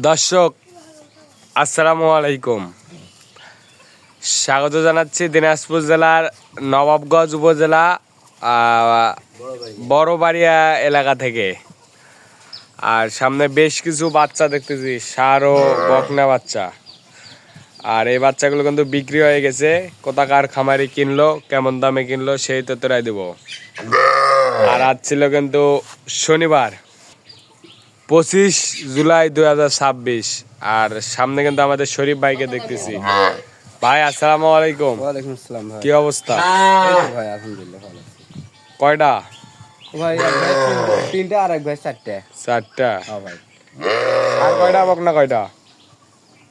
দর্শক আসসালামু আলাইকুম, স্বাগত জানাচ্ছি দিনাজপুর জেলার নবাবগঞ্জ উপজেলা বড়বাড়িয়া এলাকা থেকে। আর সামনে বেশ কিছু বাচ্চা দেখতেছি, ষাঁড় ও বকনা বাচ্চা। আর এই বাচ্চাগুলো কিন্তু বিক্রি হয়ে গেছে। কোথাকার খামারি কিনলো, কেমন দামে কিনলো সেই তথ্যটাই দেবো। আর আজ ছিল কিন্তু শনিবার 25 জুলাই 2026। আর সামনে কিন্তু আমাদের শরীফ ভাইকে দেখতেছি। ভাই আসসালামু আলাইকুম। ওয়ালাইকুম আসসালাম ভাই। কি অবস্থা? ভাই আলহামদুলিল্লাহ ভালো। কয়টা? ভাই এক ভাই তিনটা আর এক ভাই চারটা। চারটা? হ্যাঁ ভাই। আর কয়টা বকনা কয়টা?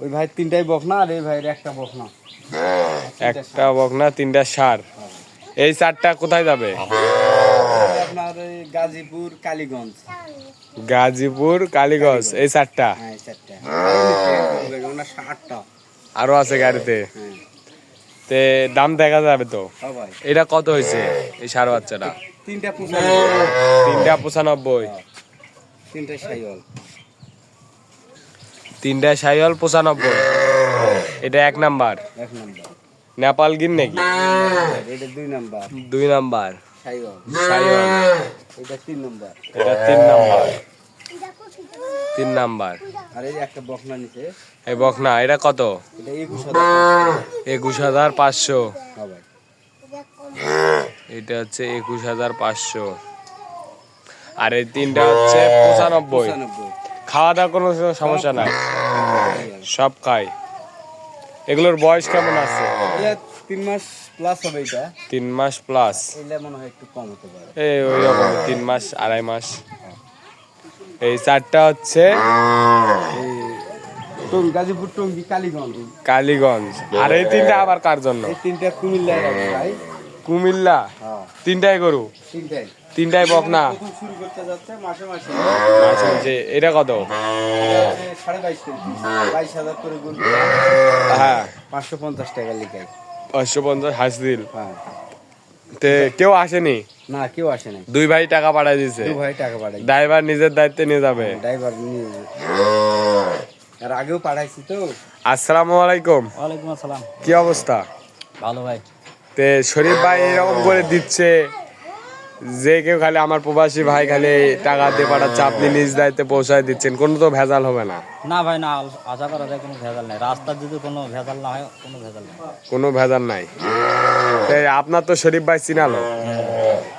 ওই ভাই তিনটাই বকনা আর এই ভাইয়ের একটা বকনা। একটা বকনা, তিনটা ষাঁড়। এই চারটা কোথায় যাবে? আপনার ওই গাজীপুর কালীগঞ্জ। গাজীপুর কালীগঞ্জ, এই চারটা? হ্যাঁ চারটা। ওনা 60টা আরো আছে গাড়িতে। হ্যাঁ। তে দাম দেখা যাবে তো? হ্যাঁ ভাই। এটা কত হয়েছে এই ষাঁড় বাচ্চাটা? তিনটা 95। তিনটা 95। তিনটা শাইওয়াল। তিনটা শাইওয়াল 95। এটা এক নাম্বার। এক নাম্বার। নেপাল গির নাকি? এটা দুই নাম্বার। দুই নাম্বার শাইওয়াল। শাইওয়াল। এটা তিন নাম্বার। এটা তিন নাম্বার। তিন নাম্বার। আর এই একটা বকনা নিচে। এই বকনা এটা কত? এটা 21,500। 21,500। হ্যাঁ ভাই। এটা হচ্ছে 21,500। আর এই তিনটা হচ্ছে 95। 95। খাওয়া দাওয়া কোনো সমস্যা নাই, সব খায়। এগুলোর বয়স কেমন আছে? 3 মাস প্লাস হবে এটা। 3 মাস প্লাস। এটা মনে হয় একটু কম হতে পারে। এই ওই রকম 3 মাস 2.5 মাস। এই চারটা হচ্ছে গাজীপুর টঙ্গী কালীগঞ্জ। কালীগঞ্জ। আর এই তিনটা আবার কার জন্য? এই তিনটা কুমিল্লায় রাখবে ভাই। কুমিল্লা? হ্যাঁ তিনটাই গরু? তিনটাই। তিনটাই বকনা? প্রথম শুরু করতে যাচ্ছে মাসে মাসে। আচ্ছা আচ্ছা, এটা কত? 22.5 কেজি 22,000 করে গরু। হ্যাঁ 550 টাকা লিখাই। 550 হাসিল। হ্যাঁ। তে কেউ আসেনি? না কেউ আসে নাই। দুই ভাই টাকা পাঠাই দিছে। দুই ভাই টাকা পাঠাই। ড্রাইভার নিজের দায়িত্বে নিয়ে যাবে। ড্রাইভার নিয়ে আর আগেও পাঠাইছি তো। আসসালামু আলাইকুম। ওয়ালাইকুম আসসালাম। কি অবস্থা? ভালো ভাই। তে শরীফ ভাই এরকম করে দিচ্ছে যে কেউ খালি আমার প্রবাসী ভাই খালি টাকা দিয়ে পাঠাচ্ছে, আপনি নিজ দায়িত্বে পৌঁছায় দিচ্ছেন, কোনো তো ভেজাল হবে না? না ভাই না, আশা করা যায় কোনো ভেজাল নাই। রাস্তার যদি কোনো ভেজাল না হয়, কোনো ভেজাল নেই। কোনো ভেজাল নাই। আপনার তো শরীফ ভাই চিনালো,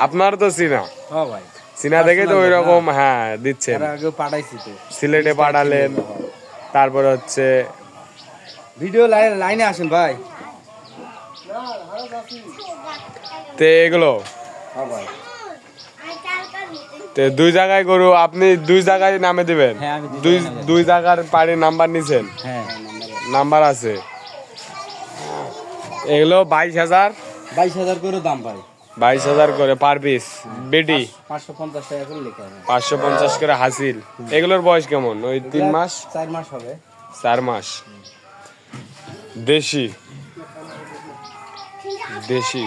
আপনার তো চিনা। হ্যাঁ ভাই। চিনা দেখে তো ওই রকম হ্যাঁ দিচ্ছেন। আর আগেও পাঠাইছি তো। সিলেটে পাঠালেন, তারপরে হচ্ছে ভিডিও লাইনে আসেন ভাই। তে এগুলো হ্যাঁ ভাই। তে দুই জায়গায় গরু, আপনি দুই জায়গায় নামে দিবেন? হ্যাঁ, আমি দুই জায়গার পাড়ির নাম্বার নিছেন? হ্যাঁ নাম্বার আছে। এগুলো 22,000। 22,000 করে দাম ভাই। 22,000 করে পার পিস। বেডি 550 টাকা করে লেখা হয়। 550 করে হাসিল। এগুলোর বয়স কেমন? ওই 3 মাস 4 মাস হবে। 4 মাস। দেশি দেশি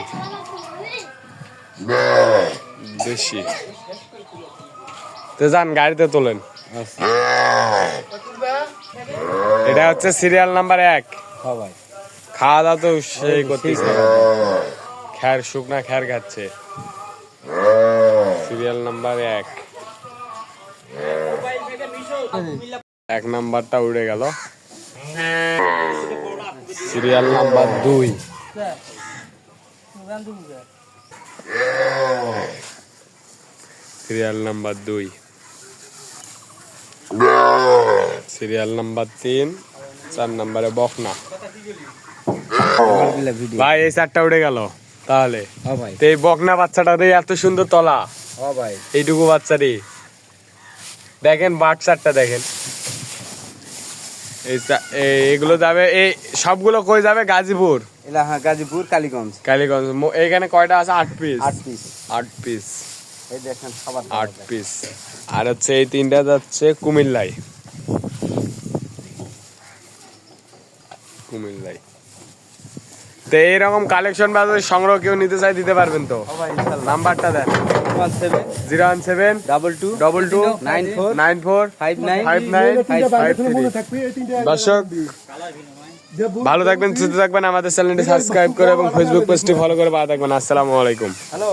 দেশি। তো যান গাড়িতে তোলেন। এটা হচ্ছে সিরিয়াল নাম্বার 1। হ্যাঁ ভাই। খাওয়া দাওয়া তো সেই করতেছে, খ্যার শুকনা খ্যার খাচ্ছে। Serial number 1। 1 নাম্বারটা উড়ে গেল। Serial number 2। Serial number 2। Serial number 3। 4 নাম্বারে বকনা। ভাই এই চারটা উড়ে গেল তাহলে। হ্যাঁ ভাই। তো এই বকনা বাচ্চাটারে এত সুন্দর তলা, হ্যাঁ ভাই। এইটুকু বাচ্চারই দেখেন, বাট চারটা দেখেন। এগুলো যাবে, এই সবগুলো কই যাবে? গাজীপুর। এটা হ্যাঁ গাজীপুর কালীগঞ্জ। কালীগঞ্জ। এখানে কয়টা আছে? 8 পিস। 8 পিস। 8 পিস। এই দেখেন খাবার 8 পিস। আর হচ্ছে এই তিনটা যাচ্ছে কুমিল্লায়। কুমিল্লায়। তো এইরকম কালেকশন বা সংগ্রহ কেউ নিতে চাই দিতে পারবেন তো? হ্যাঁ ভাই ইনশাআল্লাহ। নাম্বারটা দেন। 017 22 22 94 94 59 59 দর্শক ভালো থাকবেন, সুস্থ থাকবেন, আমাদের চ্যানেলটি সাবস্ক্রাইব করে এবং ফেসবুক পেজটি ফলো করে ভালো থাকবেন। আসসালামু আলাইকুম। হ্যালো